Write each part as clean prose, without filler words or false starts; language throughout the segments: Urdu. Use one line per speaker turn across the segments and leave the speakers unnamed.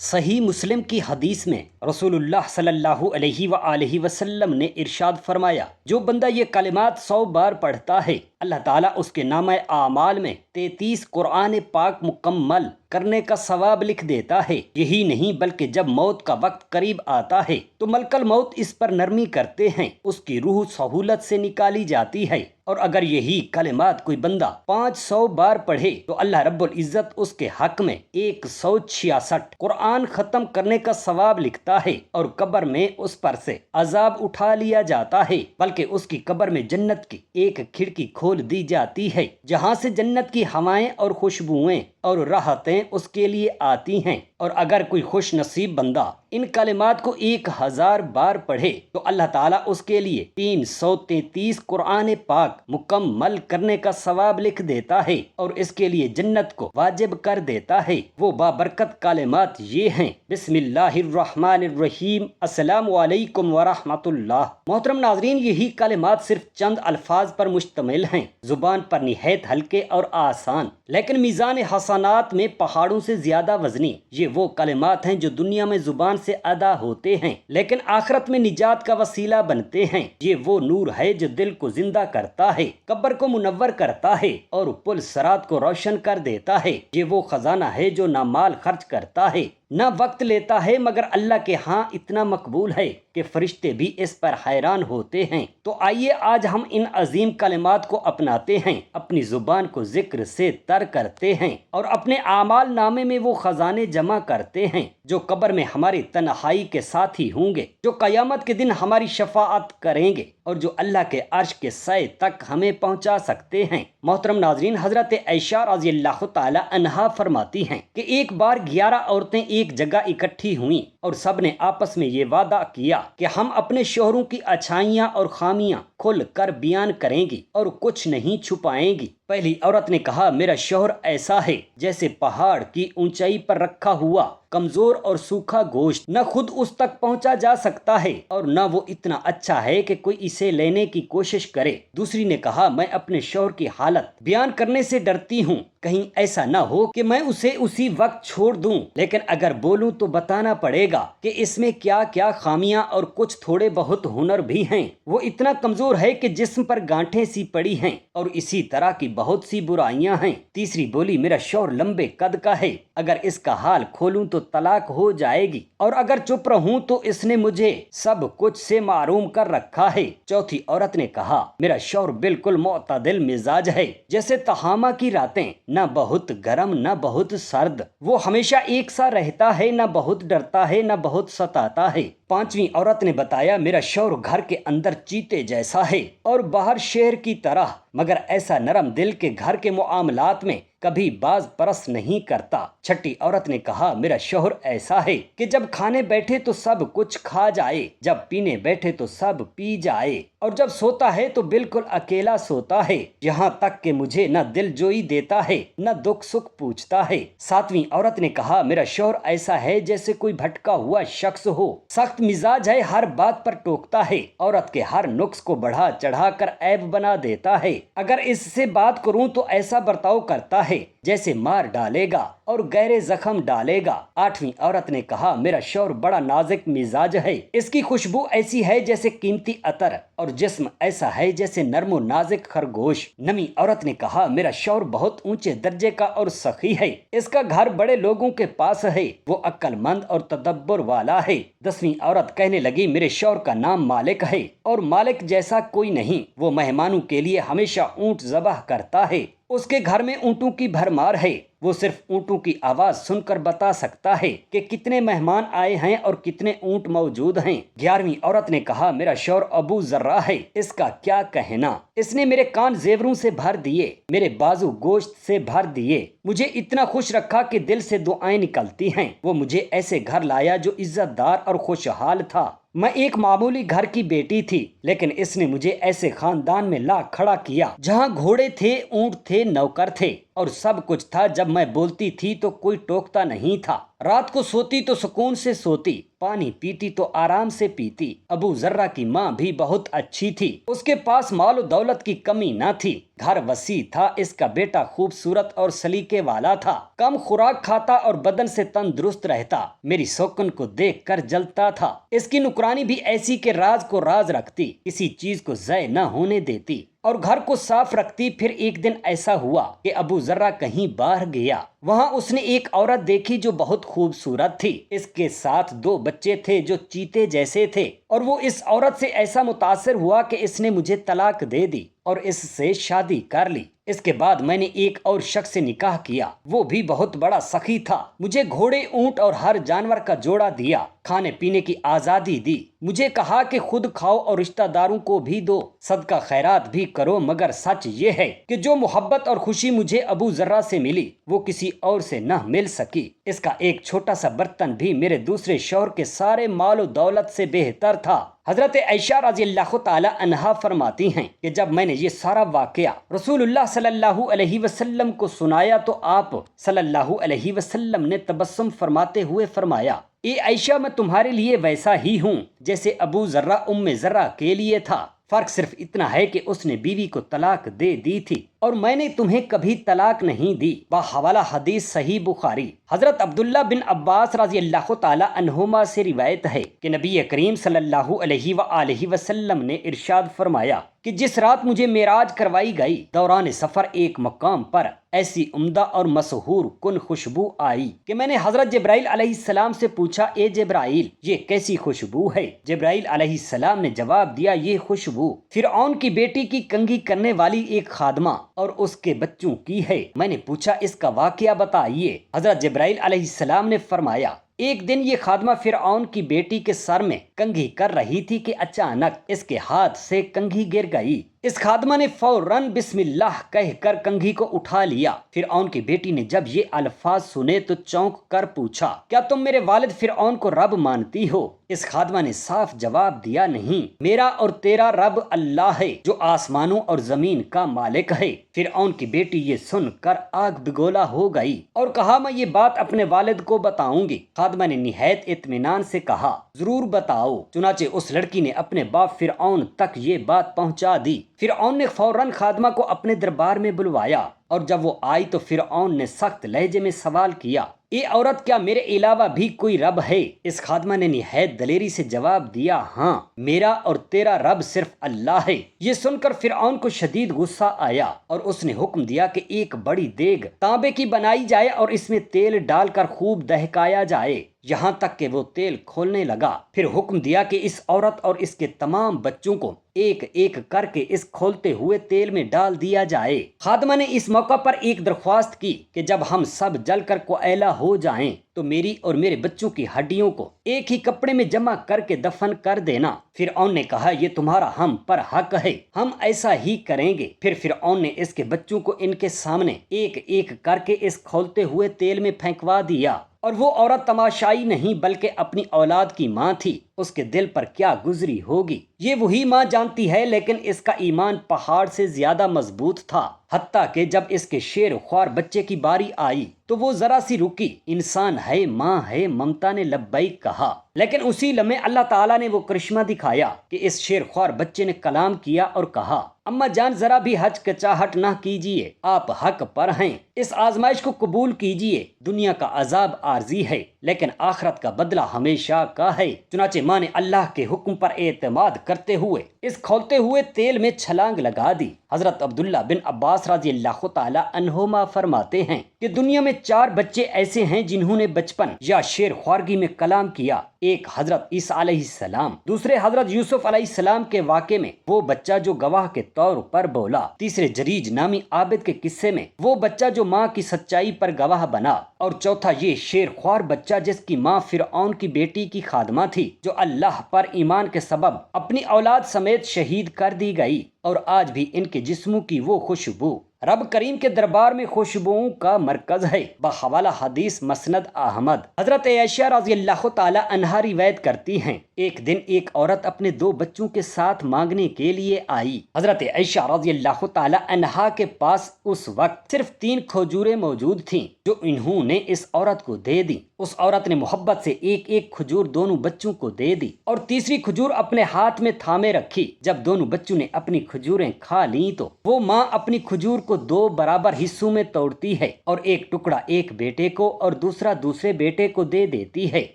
صحیح مسلم کی حدیث میں رسول اللہ صلی اللہ علیہ وآلہ وسلم نے ارشاد فرمایا، جو بندہ یہ کلمات 100 بار پڑھتا ہے اللہ تعالیٰ اس کے نامہ اعمال میں 33 قرآن پاک مکمل کرنے کا ثواب لکھ دیتا ہے۔ یہی نہیں بلکہ جب موت کا وقت قریب آتا ہے تو ملک الموت اس پر نرمی کرتے ہیں، اس کی روح سہولت سے نکالی جاتی ہے، اور اگر یہی کلمات کوئی بندہ 500 بار پڑھے تو اللہ رب العزت اس کے حق میں 166 قرآن ختم کرنے کا ثواب لکھتا ہے، اور قبر میں اس پر سے عذاب اٹھا لیا جاتا ہے، بلکہ اس کی قبر میں جنت کی ایک کھڑکی کھول دی جاتی ہے جہاں سے جنت کی ہوائیں اور خوشبوئیں اور راحتیں اس کے لیے آتی ہیں۔ اور اگر کوئی خوش نصیب بندہ ان کلمات کو 1000 بار پڑھے تو اللہ تعالیٰ اس کے لیے 333 قرآن پاک مکمل کرنے کا ثواب لکھ دیتا ہے اور اس کے لیے جنت کو واجب کر دیتا ہے۔ وہ بابرکت کلمات یہ ہیں: بسم اللہ الرحمن الرحیم، السلام علیکم ورحمۃ اللہ۔ محترم ناظرین، یہی کلمات صرف چند الفاظ پر مشتمل ہیں، زبان پر نہایت ہلکے اور آسان، لیکن میزان حسنات میں پہاڑوں سے زیادہ وزنی۔ یہ وہ کلمات ہیں جو دنیا میں زبان سے ادا ہوتے ہیں لیکن آخرت میں نجات کا وسیلہ بنتے ہیں۔ یہ وہ نور ہے جو دل کو زندہ کرتا ہے، قبر کو منور کرتا ہے اور پل صراط کو روشن کر دیتا ہے۔ یہ وہ خزانہ ہے جو نہ مال خرچ کرتا ہے نہ وقت لیتا ہے، مگر اللہ کے ہاں اتنا مقبول ہے کہ فرشتے بھی اس پر حیران ہوتے ہیں۔ تو آئیے آج ہم ان عظیم کلمات کو اپناتے ہیں، اپنی زبان کو ذکر سے تر کرتے ہیں اور اپنے اعمال نامے میں وہ خزانے جمع کرتے ہیں جو قبر میں ہماری تنہائی کے ساتھی ہوں گے، جو قیامت کے دن ہماری شفاعت کریں گے اور جو اللہ کے عرش کے سائے تک ہمیں پہنچا سکتے ہیں۔ محترم ناظرین، حضرت عائشہ رضی اللہ تعالی عنہا فرماتی ہیں کہ ایک بار 11 عورتیں ایک جگہ اکٹھی ہوئیں اور سب نے آپس میں یہ وعدہ کیا کہ ہم اپنے شوہروں کی اچھائیاں اور خامیاں کھل کر بیان کریں گی اور کچھ نہیں چھپائیں گی۔ پہلی عورت نے کہا، میرا شوہر ایسا ہے جیسے پہاڑ کی اونچائی پر رکھا ہوا کمزور اور سوکھا گوشت، نہ خود اس تک پہنچا جا سکتا ہے اور نہ وہ اتنا اچھا ہے کہ کوئی اسے لینے کی کوشش کرے۔ دوسری نے کہا، میں اپنے شوہر کی حالت بیان کرنے سے ڈرتی ہوں، کہیں ایسا نہ ہو کہ میں اسے اسی وقت چھوڑ دوں، لیکن اگر بولوں تو بتانا پڑے گا کہ اس میں کیا کیا خامیاں اور کچھ تھوڑے بہت ہنر بھی ہیں۔ وہ اتنا کمزور ہے کہ جسم پر گانٹھیں سی پڑی ہیں اور اسی طرح کی بہت سی برائیاں ہیں۔ تیسری بولی، میرا شوہر لمبے قد کا ہے، اگر اس کا حال کھولوں تو طلاق ہو جائے گی، اور اگر چپ رہوں تو اس نے مجھے سب کچھ سے محروم کر رکھا ہے۔ چوتھی عورت نے کہا، میرا شوہر بالکل معتدل مزاج ہے، جیسے تہامہ کی راتیں، نہ بہت گرم نہ بہت سرد، وہ ہمیشہ ایک سا رہتا ہے، نہ بہت ڈرتا ہے نہ بہت ستاتا ہے۔ پانچویں عورت نے بتایا، میرا شوہر گھر کے اندر چیتے جیسا ہے اور باہر شیر کی طرح، مگر ایسا نرم دل کے گھر کے معاملات میں کبھی باز پرس نہیں کرتا۔ چھٹی عورت نے کہا، میرا شوہر ایسا ہے کہ جب کھانے بیٹھے تو سب کچھ کھا جائے، جب پینے بیٹھے تو سب پی جائے، اور جب سوتا ہے تو بالکل اکیلا سوتا ہے، یہاں تک کہ مجھے نہ دل جوئی دیتا ہے نہ دکھ سکھ پوچھتا ہے۔ ساتویں عورت نے کہا، میرا شوہر ایسا ہے جیسے کوئی بھٹکا ہوا شخص ہو، سخت مزاج ہے، ہر بات پر ٹوکتا ہے، عورت کے ہر نقص کو بڑھا چڑھا کر عیب بنا دیتا ہے، اگر اس سے بات کروں تو ایسا برتاؤ کرتا ہے جیسے مار ڈالے گا اور گہرے زخم ڈالے گا۔ آٹھویں عورت نے کہا، میرا شوہر بڑا نازک مزاج ہے، اس کی خوشبو ایسی ہے جیسے قیمتی عطر اور جسم ایسا ہے جیسے نرم و نازک خرگوش۔ نویں عورت نے کہا، میرا شوہر بہت اونچے درجے کا اور سخی ہے، اس کا گھر بڑے لوگوں کے پاس ہے، وہ عقل مند اور تدبر والا ہے۔ دسویں عورت کہنے لگی، میرے شوہر کا نام مالک ہے اور مالک جیسا کوئی نہیں، وہ مہمانوں کے لیے ہمیشہ اونٹ ذبح کرتا ہے، اس کے گھر میں اونٹوں کی بھرمار ہے، وہ صرف اونٹوں کی آواز سن کر بتا سکتا ہے کہ کتنے مہمان آئے ہیں اور کتنے اونٹ موجود ہیں۔ 11ویں عورت نے کہا، میرا شوہر ابو ذرہ ہے، اس کا کیا کہنا، اس نے میرے کان زیوروں سے بھر دیے، میرے بازو گوشت سے بھر دیے، مجھے اتنا خوش رکھا کہ دل سے دعائیں نکلتی ہیں، وہ مجھے ایسے گھر لایا جو عزت دار اور خوشحال تھا، میں ایک معمولی گھر کی بیٹی تھی، لیکن اس نے مجھے ایسے خاندان میں لا کھڑا کیا جہاں گھوڑے تھے، اونٹ تھے، نوکر تھے، اور سب کچھ تھا۔ جب میں بولتی تھی تو کوئی ٹوکتا نہیں تھا، رات کو سوتی تو سکون سے سوتی، پانی پیتی تو آرام سے پیتی۔ ابو ذرہ کی ماں بھی بہت اچھی تھی، اس کے پاس مال و دولت کی کمی نہ تھی، گھر وسیع تھا، اس کا بیٹا خوبصورت اور سلیقے والا تھا، کم خوراک کھاتا اور بدن سے تندرست رہتا، میری سوکن کو دیکھ کر جلتا تھا۔ اس کی نکرانی بھی ایسی کہ راز کو راز رکھتی، کسی چیز کو ضائع نہ ہونے دیتی اور گھر کو صاف رکھتی۔ پھر ایک دن ایسا ہوا کہ ابو ذرہ کہیں باہر گیا، وہاں اس نے ایک عورت دیکھی جو بہت خوبصورت تھی، اس کے ساتھ 2 بچے تھے جو چیتے جیسے تھے، اور وہ اس عورت سے ایسا متاثر ہوا کہ اس نے مجھے طلاق دے دی اور اس سے شادی کر لی۔ اس کے بعد میں نے ایک اور شخص سے نکاح کیا، وہ بھی بہت بڑا سخی تھا، مجھے گھوڑے، اونٹ اور ہر جانور کا جوڑا دیا، کھانے پینے کی آزادی دی، مجھے کہا کہ خود کھاؤ اور رشتہ داروں کو بھی دو، صدقہ خیرات بھی کرو، مگر سچ یہ ہے کہ جو محبت اور خوشی مجھے ابو ذرہ سے ملی وہ کسی اور سے نہ مل سکی۔ اس کا ایک چھوٹا سا برتن بھی میرے دوسرے شوہر کے سارے مال و دولت سے بہتر تھا۔ حضرت عائشہ رضی اللہ تعالی عنہا فرماتی ہیں کہ جب میں نے یہ سارا واقعہ رسول اللہ صلی اللہ علیہ وسلم کو سنایا تو آپ صلی اللہ علیہ وسلم نے تبسم فرماتے ہوئے فرمایا، اے عائشہ، میں تمہارے لیے ویسا ہی ہوں جیسے ابو ذرہ ام ذرہ کے لیے تھا، فرق صرف اتنا ہے کہ اس نے بیوی کو طلاق دے دی تھی اور میں نے تمہیں کبھی طلاق نہیں دی۔ بحوالہ حدیث صحیح بخاری۔ حضرت عبداللہ بن عباس رضی اللہ تعالی عنہما سے روایت ہے کہ نبی کریم صلی اللہ علیہ وآلہ وسلم نے ارشاد فرمایا کہ جس رات مجھے معراج کروائی گئی، دوران سفر ایک مقام پر ایسی عمدہ اور مسحور کن خوشبو آئی کہ میں نے حضرت جبرائیل علیہ السلام سے پوچھا، اے جبرائیل، یہ کیسی خوشبو ہے؟ جبرائیل علیہ السلام نے جواب دیا، یہ خوشبو فرعون کی بیٹی کی کنگھی کرنے والی ایک خادمہ اور اس کے بچوں کی ہے۔ میں نے پوچھا، اس کا واقعہ بتائیے۔ حضرت جبرائیل علیہ السلام نے فرمایا، ایک دن یہ خادمہ فرعون کی بیٹی کے سر میں کنگھی کر رہی تھی کہ اچانک اس کے ہاتھ سے کنگھی گر گئی۔ اس خادمہ نے فوراً بسم اللہ کہہ کر کنگھی کو اٹھا لیا۔ فرعون کی بیٹی نے جب یہ الفاظ سنے تو چونک کر پوچھا، کیا تم میرے والد فرعون کو رب مانتی ہو؟ اس خادمہ نے صاف جواب دیا، نہیں، میرا اور تیرا رب اللہ ہے جو آسمانوں اور زمین کا مالک ہے۔ فرعون کی بیٹی یہ سن کر آگ بگولا ہو گئی اور کہا، میں یہ بات اپنے والد کو بتاؤں گی۔ خادمہ نے نہایت اطمینان سے کہا، ضرور بتاؤ۔ چنانچہ اس لڑکی نے اپنے باپ فرعون تک یہ بات پہنچا دی۔ فرعون نے فوراً خادمہ کو اپنے دربار میں بلوایا اور جب وہ آئی تو فرعون نے سخت لہجے میں سوال کیا، اے عورت، کیا میرے علاوہ بھی کوئی رب ہے؟ اس خادمہ نے نہایت دلیری سے جواب دیا، ہاں، میرا اور تیرا رب صرف اللہ ہے۔ یہ سن کر فرعون کو شدید غصہ آیا اور اس نے حکم دیا کہ ایک بڑی دیگ تانبے کی بنائی جائے اور اس میں تیل ڈال کر خوب دہکایا جائے یہاں تک کہ وہ تیل کھولنے لگا۔ پھر حکم دیا کہ اس عورت اور اس کے تمام بچوں کو ایک ایک کر کے اس کھولتے ہوئے تیل میں ڈال دیا جائے۔ خادمہ نے اس موقع پر ایک درخواست کی کہ جب ہم سب جل کر کوئلہ ہو جائیں تو میری اور میرے بچوں کی ہڈیوں کو ایک ہی کپڑے میں جمع کر کے دفن کر دینا۔ فرعون نے کہا، یہ تمہارا ہم پر حق ہے، ہم ایسا ہی کریں گے۔ پھر فرعون نے اس کے بچوں کو ان کے سامنے ایک ایک کر کے اس کھولتے ہوئے تیل میں پھینکوا دیا، اور وہ عورت تماشائی نہیں بلکہ اپنی اولاد کی ماں تھی۔ اس کے دل پر کیا گزری ہوگی یہ وہی ماں جانتی ہے، لیکن اس کا ایمان پہاڑ سے زیادہ مضبوط تھا، حتیٰ کہ جب اس کے شیر خوار بچے کی باری آئی تو وہ ذرا سی رکی۔ انسان ہے، ماں ہے، ممتا نے لبیک کہا، لیکن اسی لمحے اللہ تعالیٰ نے وہ کرشمہ دکھایا کہ اس شیر خوار بچے نے کلام کیا اور کہا، اماں جان، ذرا بھی ہچکچاہٹ نہ کیجیے، آپ حق پر ہیں، اس آزمائش کو قبول کیجیے۔ دنیا کا عذاب عارضی ہے لیکن آخرت کا بدلہ ہمیشہ کا ہے۔ چنانچہ ماں نے اللہ کے حکم پر اعتماد کرتے ہوئے اس کھولتے ہوئے تیل میں چھلانگ لگا دی۔ حضرت عبداللہ بن عباس رضی اللہ تعالی عنہما فرماتے ہیں کہ دنیا میں 4 بچے ایسے ہیں جنہوں نے بچپن یا شیر خوارگی میں کلام کیا۔ ایک حضرت عیسیٰ علیہ السلام، دوسرے حضرت یوسف علیہ السلام کے واقعے میں وہ بچہ جو گواہ کے طور پر بولا، تیسرے جریج نامی عابد کے قصے میں وہ بچہ جو ماں کی سچائی پر گواہ بنا، اور چوتھا یہ شیر خوار بچہ جس کی ماں فرعون کی بیٹی کی خادمہ تھی جو اللہ پر ایمان کے سبب اپنی اولاد سمیت شہید کر دی گئی، اور آج بھی ان کے جسموں کی وہ خوشبو رب کریم کے دربار میں خوشبوؤں کا مرکز ہے۔ بحوالہ حدیث مسند احمد۔ حضرت عائشہ رضی اللہ تعالی عنہا روایت کرتی ہیں، ایک دن ایک عورت اپنے 2 بچوں کے ساتھ مانگنے کے لیے آئی۔ حضرت عائشہ رضی اللہ تعالی عنہا کے پاس اس وقت صرف 3 کھجوریں موجود تھیں جو انہوں نے اس عورت کو دے دی۔ اس عورت نے محبت سے ایک ایک کھجور دونوں بچوں کو دے دی اور تیسری کھجور اپنے ہاتھ میں تھامے رکھی۔ جب دونوں بچوں نے اپنی کھجوریں کھا لیں تو وہ ماں اپنی کھجور کو 2 برابر حصوں میں توڑتی ہے اور ایک ٹکڑا ایک بیٹے کو اور دوسرا دوسرے بیٹے کو دے دیتی ہے۔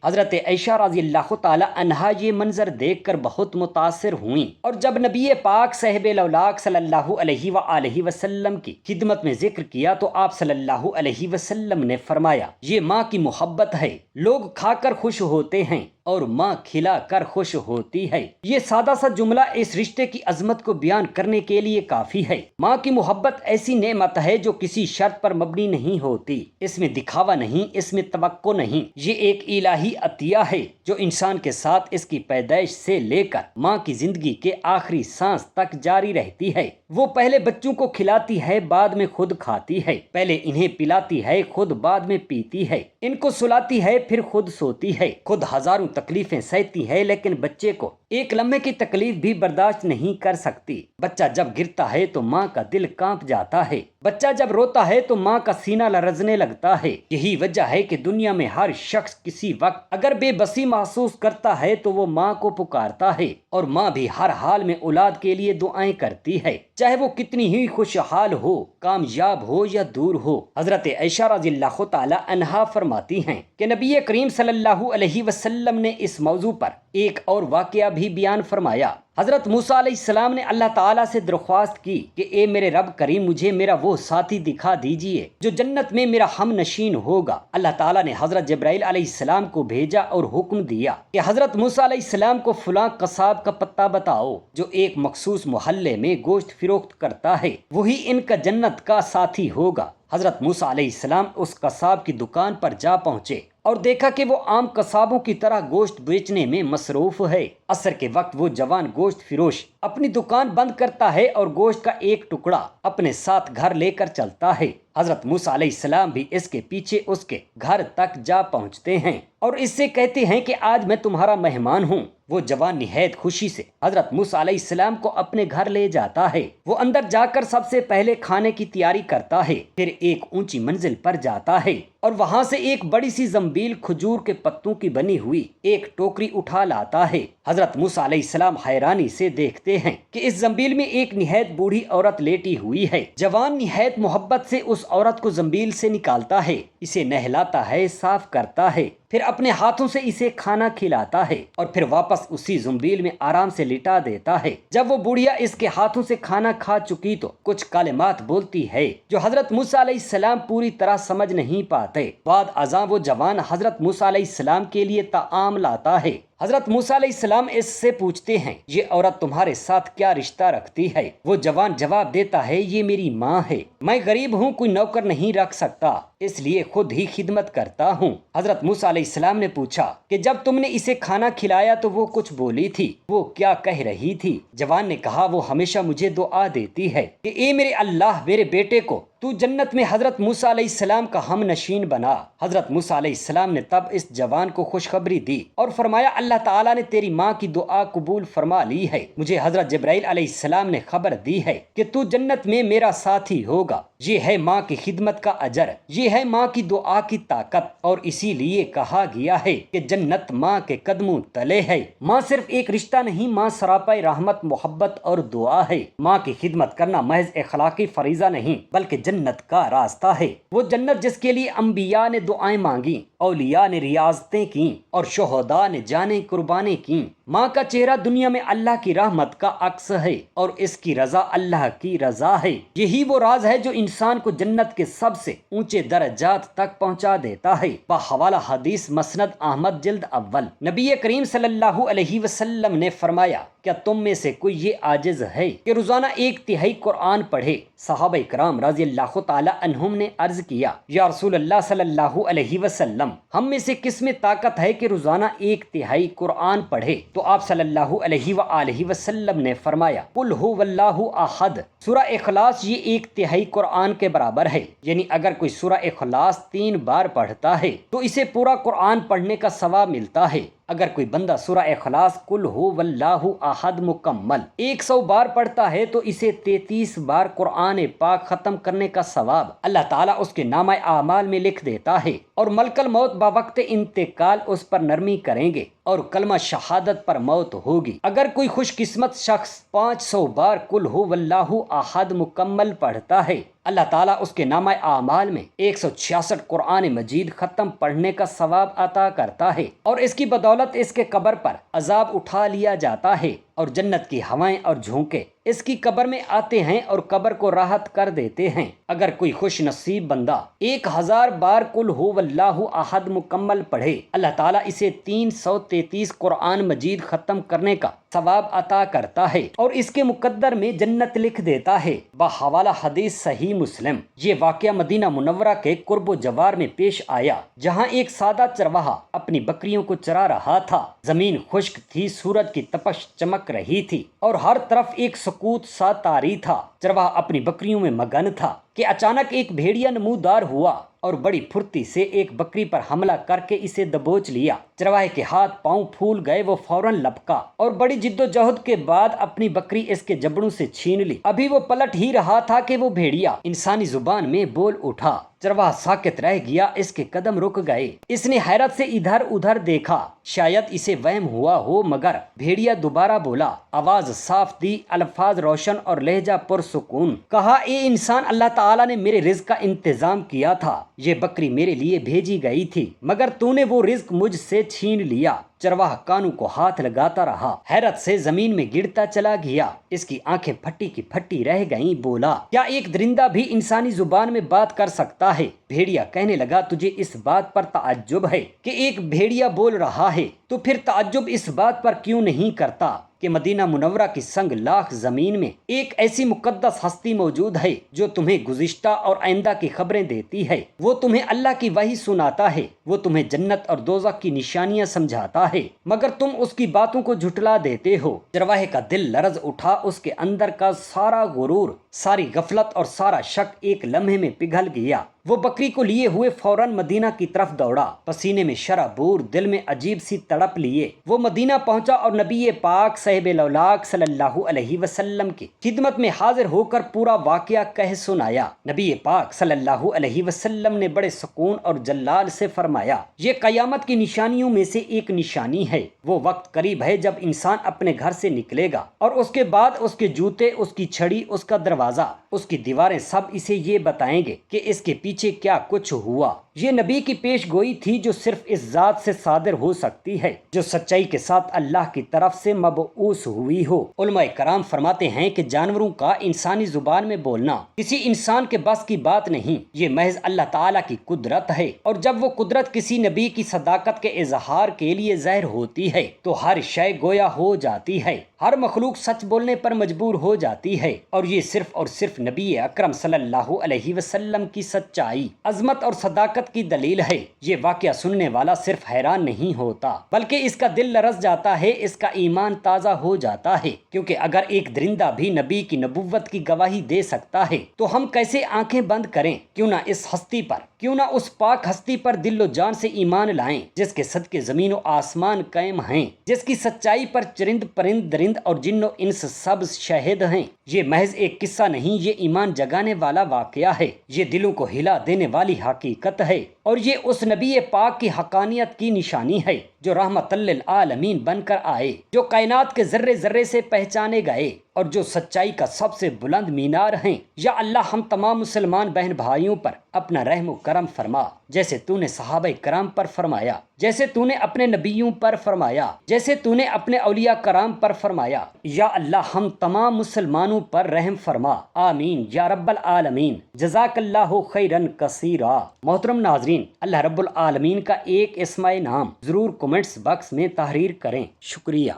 حضرت عائشہ رضی اللہ تعالی عنہا یہ منظر دیکھ کر بہت متاثر ہوئیں، اور جب نبی پاک صاحب لولاک صلی اللہ علیہ وآلہ وسلم کی خدمت میں ذکر کیا تو آپ صلی اللہ علیہ وسلم نے فرمایا، یہ ماں کی محبت ہے، لوگ کھا کر خوش ہوتے ہیں اور ماں کھلا کر خوش ہوتی ہے۔ یہ سادہ سا جملہ اس رشتے کی عظمت کو بیان کرنے کے لیے کافی ہے۔ ماں کی محبت ایسی نعمت ہے جو کسی شرط پر مبنی نہیں ہوتی، اس میں دکھاوا نہیں، اس میں توقع نہیں، یہ ایک الہی عطیہ ہے جو انسان کے ساتھ اس کی پیدائش سے لے کر ماں کی زندگی کے آخری سانس تک جاری رہتی ہے۔ وہ پہلے بچوں کو کھلاتی ہے، بعد میں خود کھاتی ہے، پہلے انہیں پلاتی ہے، خود بعد میں پیتی ہے، ان کو سلاتی ہے، پھر خود سوتی ہے، خود ہزاروں تکلیفیں سہتی ہے لیکن بچے کو ایک لمحے کی تکلیف بھی برداشت نہیں کر سکتی۔ بچہ جب گرتا ہے تو ماں کا دل کانپ جاتا ہے، بچہ جب روتا ہے تو ماں کا سینہ لرزنے لگتا ہے۔ یہی وجہ ہے کہ دنیا میں ہر شخص کسی وقت اگر بے بسی محسوس کرتا ہے تو وہ ماں کو پکارتا ہے، اور ماں بھی ہر حال میں اولاد کے لیے دعائیں کرتی ہے، چاہے وہ کتنی ہی خوشحال ہو، کامیاب ہو یا دور ہو۔ حضرت عائشہ رضی اللہ تعالی عنہا فرماتی ہیں کہ نبی کریم صلی اللہ علیہ وسلم نے اس موضوع پر ایک اور واقعہ بھی بیان فرمایا۔ حضرت موسیٰ علیہ السلام نے اللہ تعالیٰ سے درخواست کی کہ اے میرے رب کریم، مجھے میرا وہ ساتھی دکھا دیجئے جو جنت میں میرا ہم نشین ہوگا۔ اللہ تعالیٰ نے حضرت جبرائیل علیہ السلام کو بھیجا اور حکم دیا کہ حضرت موسیٰ علیہ السلام کو فلاں قصاب کا پتہ بتاؤ جو ایک مخصوص محلے میں گوشت فروخت کرتا ہے، وہی ان کا جنت کا ساتھی ہوگا۔ حضرت موسیٰ علیہ السلام اس قصاب کی دکان پر جا پہنچے اور دیکھا کہ وہ عام قصابوں کی طرح گوشت بیچنے میں مصروف ہے۔ عصر کے وقت وہ جوان گوشت فروش اپنی دکان بند کرتا ہے اور گوشت کا ایک ٹکڑا اپنے ساتھ گھر لے کر چلتا ہے۔ حضرت موسیٰ علیہ السلام بھی اس کے پیچھے اس کے گھر تک جا پہنچتے ہیں اور اس سے کہتے ہیں کہ آج میں تمہارا مہمان ہوں۔ وہ جوان نہایت خوشی سے حضرت موسیٰ علیہ السلام کو اپنے گھر لے جاتا ہے۔ وہ اندر جا کر سب سے پہلے کھانے کی تیاری کرتا ہے، پھر ایک اونچی منزل پر جاتا ہے اور وہاں سے ایک بڑی سی زنبیل کھجور کے پتوں کی بنی ہوئی ایک ٹوکری اٹھا لاتا ہے۔ حضرت موسیٰ علیہ السلام حیرانی سے دیکھتے ہیں کہ اس زنبیل میں ایک نہایت بوڑھی عورت لیٹی ہوئی ہے۔ جوان نہایت محبت سے اس عورت کو زنبیل سے نکالتا ہے، اسے نہلاتا ہے، صاف کرتا ہے، پھر اپنے ہاتھوں سے اسے کھانا کھلاتا ہے اور پھر واپس اسی زنبیل میں آرام سے لٹا دیتا ہے۔ جب وہ بڑھیا اس کے ہاتھوں سے کھانا کھا چکی تو کچھ کلمات بولتی ہے جو حضرت موسیٰ علیہ السلام پوری طرح سمجھ نہیں پاتے۔ بعد ازاں وہ جوان حضرت موسیٰ علیہ السلام کے لیے طعام لاتا ہے۔ حضرت موسیٰ علیہ السلام اس سے پوچھتے ہیں، یہ عورت تمہارے ساتھ کیا رشتہ رکھتی ہے؟ وہ جوان جواب دیتا ہے، یہ میری ماں ہے، میں غریب ہوں، کوئی نوکر نہیں رکھ سکتا، اس لیے خود ہی خدمت کرتا ہوں۔ حضرت موسیٰ علیہ السلام نے پوچھا کہ جب تم نے اسے کھانا کھلایا تو وہ کچھ بولی تھی، وہ کیا کہہ رہی تھی؟ جوان نے کہا، وہ ہمیشہ مجھے دعا دیتی ہے کہ اے میرے اللہ، میرے بیٹے کو تو جنت میں حضرت موسیٰ علیہ السلام کا ہم نشین بنا۔ حضرت موسیٰ علیہ السلام نے تب اس جوان کو خوشخبری دی اور فرمایا، اللہ تعالیٰ نے تیری ماں کی دعا قبول فرما لی ہے، مجھے حضرت جبرائیل علیہ السلام نے خبر دی ہے کہ تو جنت میں میرا ساتھی ہوگا۔ یہ ہے ماں کی خدمت کا اجر، یہ ہے ماں کی دعا کی طاقت، اور اسی لیے کہا گیا ہے کہ جنت ماں کے قدموں تلے ہے۔ ماں صرف ایک رشتہ نہیں، ماں سراپا رحمت، محبت اور دعا ہے۔ ماں کی خدمت کرنا محض اخلاقی فریضہ نہیں بلکہ جنت کا راستہ ہے، وہ جنت جس کے لیے انبیاء نے دعائیں مانگی، اولیاء نے ریاضتیں کیں اور شہداء نے جانیں قربانیں کیں۔ ماں کا چہرہ دنیا میں اللہ کی رحمت کا عکس ہے اور اس کی رضا اللہ کی رضا ہے۔ یہی وہ راز ہے جو انسان کو جنت کے سب سے اونچے درجات تک پہنچا دیتا ہے۔ بحوالہ حدیث مسند احمد جلد اول، نبی کریم صلی اللہ علیہ وسلم نے فرمایا، کیا تم میں سے کوئی یہ عاجز ہے کہ روزانہ 1/3 قرآن پڑھے صحابہ کرام رضی اللہ تعالی عنہم نے عرض کیا یا رسول اللہ صلی اللہ علیہ وسلم ہم میں سے کس میں طاقت ہے کہ روزانہ 1/3 قرآن پڑھے؟ تو آپ صلی اللہ علیہ وآلہ وسلم نے فرمایا قل هو اللہ احد۔ سورہ اخلاص یہ 1/3 قرآن کے برابر ہے، یعنی اگر کوئی سورہ اخلاص 3 بار پڑھتا ہے تو اسے پورا قرآن پڑھنے کا ثواب ملتا ہے۔ اگر کوئی بندہ سورہ اخلاص قل هو اللہ احد مکمل 100 بار پڑھتا ہے تو اسے 33 بار قرآن پاک ختم کرنے کا ثواب اللہ تعالیٰ اس کے نامہ اعمال میں لکھ دیتا ہے، اور ملک الموت بوقت انتقال اس پر نرمی کریں گے اور کلمہ شہادت پر موت ہوگی۔ اگر کوئی خوش قسمت شخص 500 بار قل هو اللہ احد مکمل پڑھتا ہے، اللہ تعالیٰ اس کے نامہ اعمال میں 166 قرآن مجید ختم پڑھنے کا ثواب عطا کرتا ہے، اور اس کی بدولت اس کے قبر پر عذاب اٹھا لیا جاتا ہے، اور جنت کی ہوائیں اور جھونکے اس کی قبر میں آتے ہیں اور قبر کو راحت کر دیتے ہیں۔ اگر کوئی خوش نصیب بندہ 1000 بار قل هو اللہ احد مکمل پڑھے، اللہ تعالیٰ اسے 333 قرآن مجید ختم کرنے کا ثواب عطا کرتا ہے اور اس کے مقدر میں جنت لکھ دیتا ہے۔ بحوالہ حدیث صحیح مسلم۔ یہ واقعہ مدینہ منورہ کے قرب و جوار میں پیش آیا، جہاں ایک سادہ چرواہا اپنی بکریوں کو چرا رہا تھا۔ زمین خشک تھی، سورج کی تپش چمک رہی تھی اور ہر طرف ایک سکوت سا طاری تھا۔ چرواہا اپنی بکریوں میں مگن تھا کہ اچانک ایک بھیڑیا نمودار ہوا اور بڑی پھرتی سے ایک بکری پر حملہ کر کے اسے دبوچ لیا۔ چرواہے کے ہاتھ پاؤں پھول گئے، وہ فوراً لپکا اور بڑی جد و جہد کے بعد اپنی بکری اس کے جبڑوں سے چھین لی۔ ابھی وہ پلٹ ہی رہا تھا کہ وہ بھیڑیا انسانی زبان میں بول اٹھا۔ چرواہا ساکت رہ گیا، اس کے قدم رک گئے۔ اس نے حیرت سے ادھر ادھر دیکھا، شاید اسے وہم ہوا ہو، مگر بھیڑیا دوبارہ بولا، آواز صاف دی، الفاظ روشن اور لہجہ پرسکون۔ کہا اے انسان، اللہ تعالیٰ نے میرے رزق کا انتظام کیا تھا، یہ بکری میرے لیے بھیجی گئی تھی، مگر تو نے وہ رزق مجھ سے چھین لیا۔ چرواہا کانوں کو ہاتھ لگاتا رہا، حیرت سے زمین میں گرتا چلا گیا۔ اس کی آنکھیں پھٹی کی پھٹی رہ گئیں۔ بولا، کیا ایک درندہ بھی انسانی زبان میں بات کر سکتا ہے؟ بھیڑیا کہنے لگا، تجھے اس بات پر تعجب ہے کہ ایک بھیڑیا بول رہا ہے، تو پھر تعجب اس بات پر کیوں نہیں کرتا کہ مدینہ منورہ کی سنگ لاخ زمین میں ایک ایسی مقدس ہستی موجود ہے جو تمہیں گزشتہ اور آئندہ کی خبریں دیتی ہے، وہ تمہیں اللہ کی وحی سناتا ہے، وہ تمہیں جنت اور دوزخ کی نشانیاں سمجھاتا ہے، مگر تم اس کی باتوں کو جھٹلا دیتے ہو۔ چرواہے کا دل لرز اٹھا، اس کے اندر کا سارا غرور، ساری غفلت اور سارا شک ایک لمحے میں پگھل گیا۔ وہ بکری کو لیے ہوئے فوراً مدینہ کی طرف دوڑا، پسینے میں شرابور، دل میں عجیب سی تڑپ لیے۔ وہ مدینہ پہنچا اور نبی پاک صاحب لولاک صلی اللہ علیہ وسلم کی خدمت میں حاضر ہو کر پورا واقعہ کہہ سنایا۔ نبی پاک صلی اللہ علیہ وسلم نے بڑے سکون اور جلال سے فرمایا، یہ قیامت کی نشانیوں میں سے ایک نشانی ہے۔ وہ وقت قریب ہے جب انسان اپنے گھر سے نکلے گا اور اس کے بعد اس کے جوتے، اس کی چھڑی، اس کا دروازہ، اس کی دیواریں سب اسے یہ بتائیں گے کہ اس کے پیچھے کیا کچھ ہوا۔ یہ نبی کی پیش گوئی تھی جو صرف اس ذات سے صادر ہو سکتی ہے جو سچائی کے ساتھ اللہ کی طرف سے مبعوث ہوئی ہو۔ علماء کرام فرماتے ہیں کہ جانوروں کا انسانی زبان میں بولنا کسی انسان کے بس کی بات نہیں، یہ محض اللہ تعالیٰ کی قدرت ہے، اور جب وہ قدرت کسی نبی کی صداقت کے اظہار کے لیے ظاہر ہوتی ہے تو ہر شے گویا ہو جاتی ہے، ہر مخلوق سچ بولنے پر مجبور ہو جاتی ہے، اور یہ صرف اور صرف نبی اکرم صلی اللہ علیہ وسلم کی سچائی، عظمت اور صداقت کی دلیل ہے۔ یہ واقعہ سننے والا صرف حیران نہیں ہوتا بلکہ اس کا دل لرز جاتا ہے، اس کا ایمان تازہ ہو جاتا ہے، کیونکہ اگر ایک درندہ بھی نبی کی نبوت کی گواہی دے سکتا ہے تو ہم کیسے آنکھیں بند کریں؟ کیوں نہ اس ہستی پر، کیوں نہ اس پاک ہستی پر دل و جان سے ایمان لائیں جس کے صدقے زمین و آسمان قائم ہیں، جس کی سچائی پر چرند پرند درند اور جن و انس سب شاہد ہیں۔ یہ محض ایک قصہ نہیں، یہ ایمان جگانے والا واقعہ ہے، یہ دلوں کو ہلا دینے والی حقیقت ہے، اور یہ اس نبی پاک کی حقانیت کی نشانی ہے جو رحمت للعالمین بن کر آئے، جو کائنات کے ذرے ذرے سے پہچانے گئے اور جو سچائی کا سب سے بلند مینار ہیں۔ یا اللہ ہم تمام مسلمان بہن بھائیوں پر اپنا رحم و کرم فرما، جیسے تو نے صحابہ کرام پر فرمایا، جیسے تو نے اپنے نبیوں پر فرمایا، جیسے تو نے اپنے اولیاء کرام پر فرمایا۔ یا اللہ ہم تمام مسلمانوں پر رحم فرما، آمین یا رب العالمین۔ جزاک اللہ خیرن کثیرا۔ محترم ناظرین، اللہ رب العالمین کا ایک اسماء نام ضرور کمنٹس باکس میں تحریر کریں۔ شکریہ۔